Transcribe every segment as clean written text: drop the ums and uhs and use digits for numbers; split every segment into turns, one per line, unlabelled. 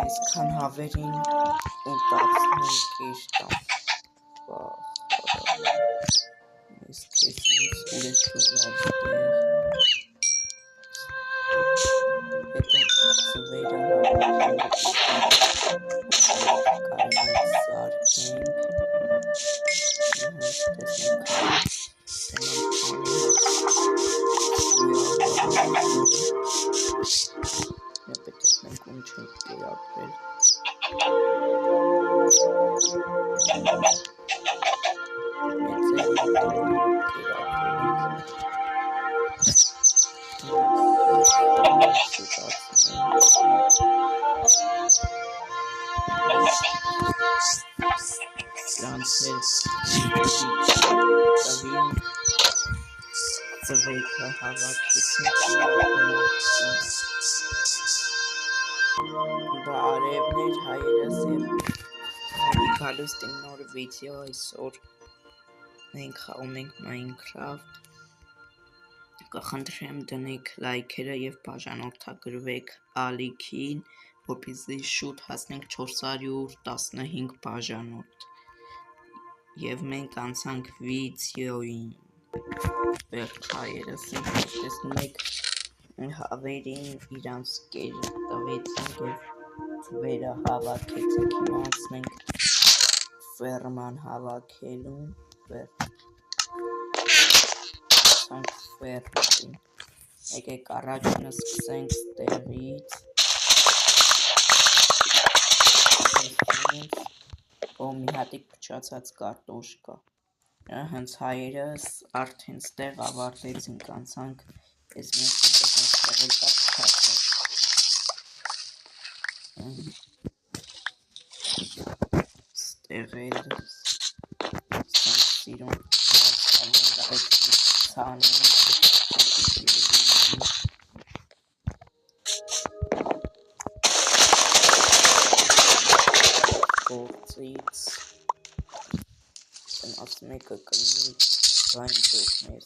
Այսքան հավերին ու 15 Ես քեզ ինձ ուրես լավ հետո ծվերը ծվեքը հավաքեցին բարևներ հայերս և գալուստ եմ նոր վիդեո այսօր մենք խաղում ենք Minecraft կխնդրեմ դնեք լայքերը և բաժանորդագրվեք ալիքին որպեսզի շուտ հասնենք 415 բաժանորդ և մենք անցանք վիդեոին վերջայերս տեսնում եք հավերին իրանց կեր տվեցինք և ծվերը հավաքեցինք հիմա անցնենք ֆերման հավաքելուն ֆերմային եկեք առաջինը սկսենք ստեղից մի հատիկ փչացած կարտոշկա հենց հայերս արդեն ստեղ ավարտեցինք անցանք ես մենք ստեղել սիրուն գործից ասում եկը կլինի բայն ձողներ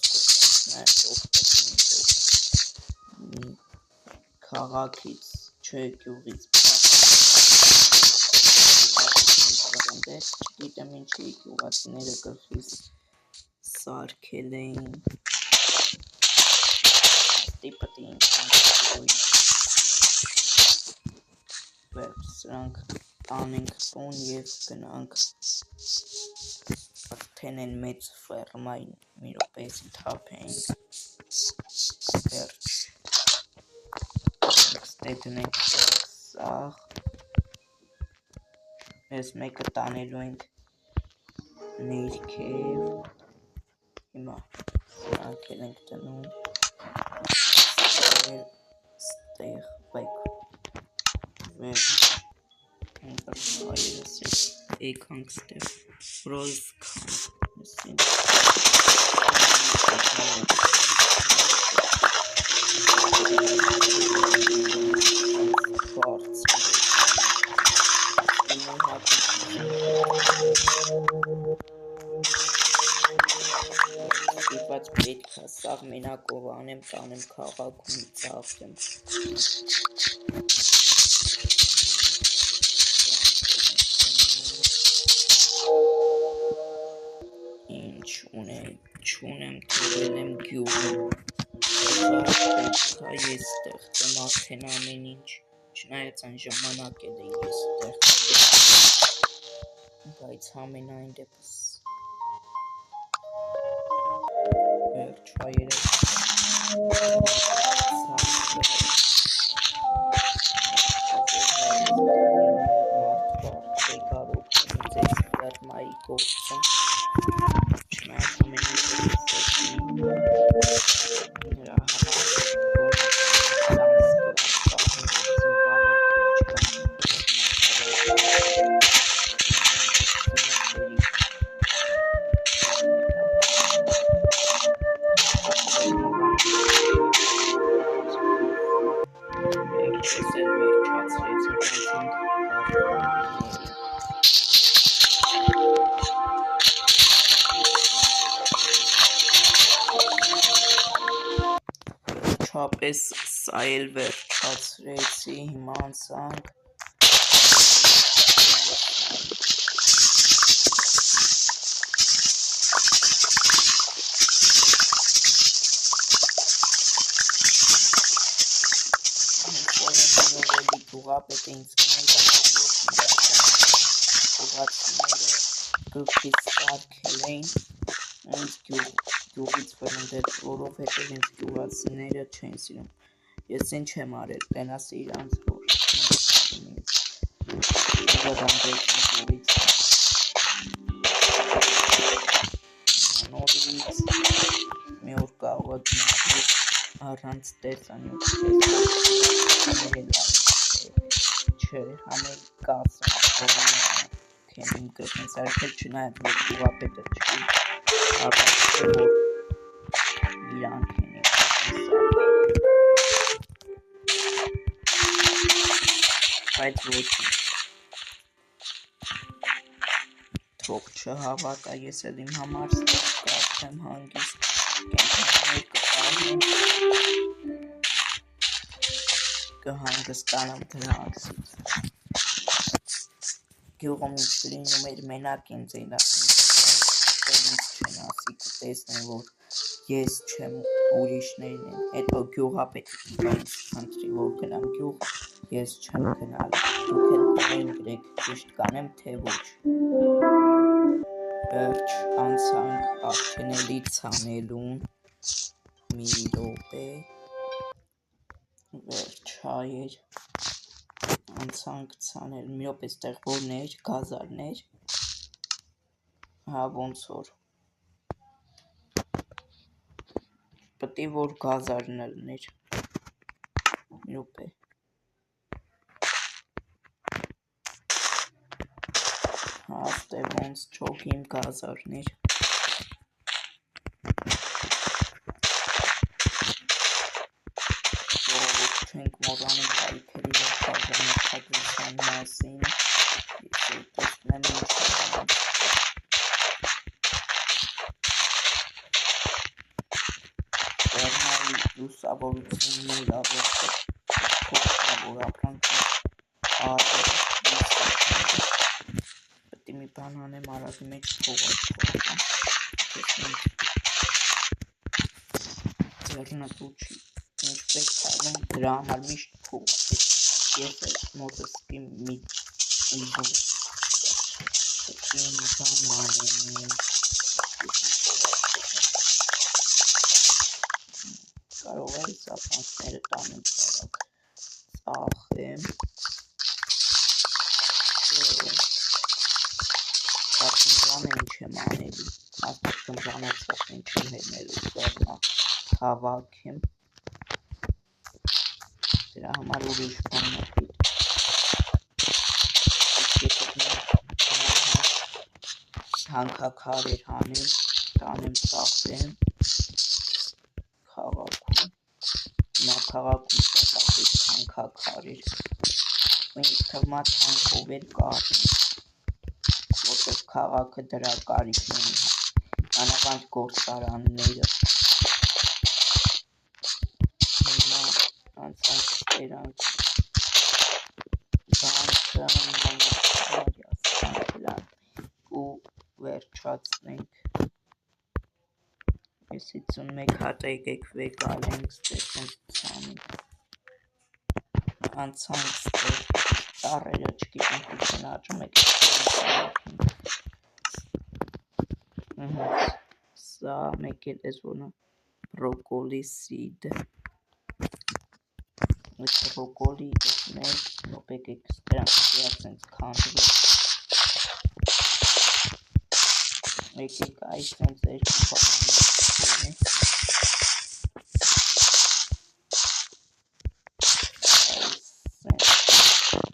քաղաքից չէ գյուղից չգիտեմ ինչի գյուղացիները գլխիս սարքել էին սրանք տանենք տուն և գնանք արդեն են մեծ ֆերմային մի րոպեսի թափենք վերջ դնենք սաղ ես մեկը տանելու ենք ներքև հիմա սրանքել ենք դնում ստեղ եկանք ստեղ ստիպված պետք է սաղ մենակով անեմ տանեմ քաղաքում ծաղկեմ ինչ չունեմ թողել եմ գյուղում ես ստեղծեմ արդեն ամեն ինչ չնայած այն ժամանակ էլ էի ես ստեղծել բայց համենայն դեպս վերջ հայերս ֆերմայի գործում չնայած ամեն ինչ Վերջապես սա էլ վերջացրեցի, հիմա անցանք գյուղապետը ինձ գլխից սարքել էին ինձ գյուղից վրընդեց, որովհետև ինձ գյուղացիները չեն սիրում։ Ես ինչ եմ արել, տենաս իրանց որ նորից մի օր կարող է գնալ առանց տեսանյութ չէ, համել կասը քեմին կրտնես արքել չնայած որ գյուղապետը չի ապացել որ իրանք են բայց ոչինչ թող չհավատա, ես էլ իմ համար կարծեմ հանգիստ կենտրոններ կտարնեմ կհանգստանամ դրանցից գյուղում ինձ լինում էր մենակ ինձ են ասում չեն ասի կտեսնեն որ ես չեմ ուրիշներն են հետո գյուղապետը ինձ խնդրի որ գնամ գյուղ ես չեմ գնալ դուք էլ կողեն գրեք ճիշտ կանեմ թե ոչ վերջ անցանք արդենելի ցանելուն մի րոպե վերջ հայեր անցանք ցանել մի րոպե ստեղ որներ գազարներ հա ոնց որ պետք է որ գազարն լիներ մի րոպե հա ստեղ ոնց չոքիմ գազարներ չենք մոռանում լայքերի վարքագծության մասին տեսնեմ ինչ Բեռնայի լուսավորություններ ավետը որ ապրանք պետք է մի բան անեմ արագի մեջ փողը ձեռնտուչի ինչ պետք է անում դրա համար միշտ փող ես էլ մոտս մի կարող է սապանքները տանեմ ծախեմ ապինջանը ինչ եմ անելու ապինջանացող ինչ եմ հերնելու սեղնա հավաք եմ դրա համար ուրիշ բան հանքաքարեր հանեմ տանեմ ծախեմ քաղաքում նա քաղաքում ծախեց հանքաքարեր ինձ թվում է հանքով էլ կարն որտեղ քաղաքը դրա կարիքն ունի անավանդ գործարանները հիմա անցանք ստերանք ու վերջացնենք ես 51 հատ եկեք վեկալենք ստեղենք ծանենք անցանք ստեղ տարերը չգիտենք ուսեն աճում եք սա մեկ էլ ես որնա բրոկոլի սիդ այս բրոկոլի ես մեկ նոպեք եք ստրանք սենց քանդվող եկեք այս նենց երկու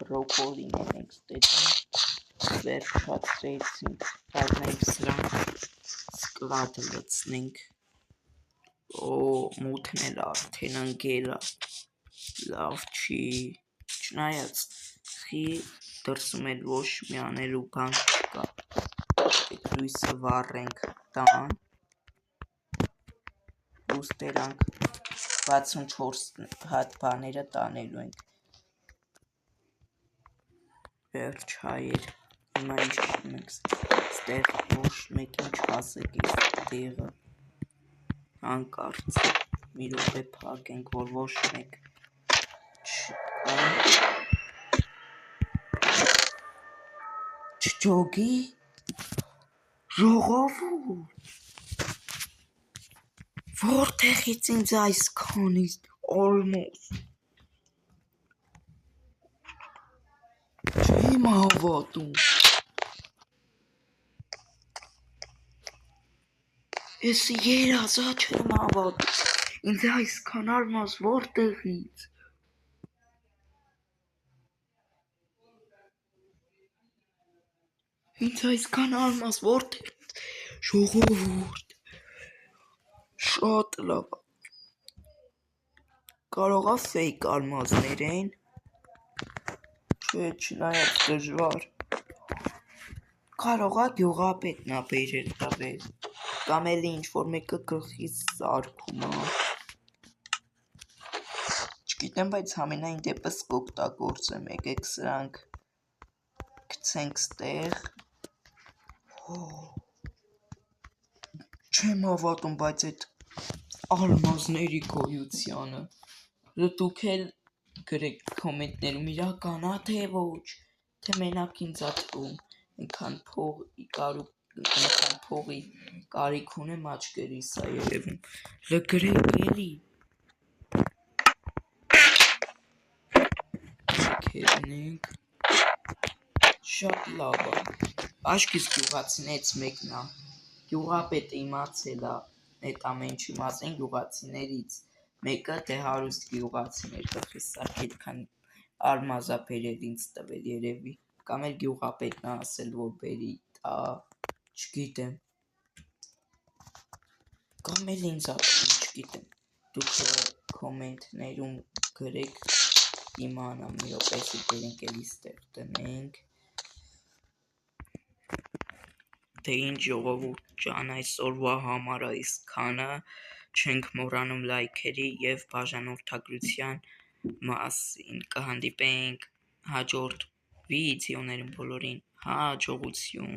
բրոկոլին ենք ստեցին վերջացրեցինք բազնենք սրանք սկլատ լցնենք մութն էլ արդեն ընկել է լավ չի չնայած խի դրսում էլ ոչ մի անելու բան չկա լույսը վառենք տան ու ստերանք 64 հատ բաները տանելու ենք։ Վերջ հայեր, հիմա ինչ ենք ստեղ ոչ մեկին չասեք այս տեղը, հանկարծ մի րոպե փակենք, որ ոչ մեկ չջոգի, ժողովուրդ, որտեղից ինձ այսքանից ալմաս, չեմ հավատում, ես երազա չեմ հավատում, ինձ այսքան ալմաս որտեղից, ինձ այսքան ալմաս որտեղից, ժողովուրդ, շատ լավ, կարողա ֆեյք ալմազներ են, չէ չնայած դժվար, կարողա գյուղապետն ա բերել տվել, կամ էլի ինչ-որ մեկը գլխից սարքում ա, չգիտեմ, բայց համենայն դեպս կօգտագործեմ, եկեք սրանք գցենք ստեղ, չեմ հավատում, բայց այդ ալմազների գոյությանը, դուք էլ գրեք կոմենտներում իրական ա թե ոչ, թե մենակ ինձ ա թվում, այնքան փողի կարիք ունեմ աչքերիս ա երևում, գրեք էլի, չքերնենք, շատ լավ ա, բաշկից գյուղացիներից մեկն ա, գյուղապետը իմացել ա այդ ամեն ինչի մասին գյուղացիներից մեկը դե հարուստ գյուղացիներ գլխի սարքել, քան ալմազ ա բերել ինձ տվել երևի, կամ էլ գյուղապետն ա ասել, որ բերի տա, չգիտեմ, կամ էլ ինձ ա տվել, չգիտեմ, դուք կոմենտներում գրեք, իմանամ, մի րոպե բերենք էլի ստեղ տնենք, դե ինչ ժողովուրդ ջան, այսօրվա համար այսքանը, չենք մոռանում լայքերի և բաժանորդագրության մասին, կհանդիպենք հաջորդ վիդեոներում բոլորին, հաջողություն։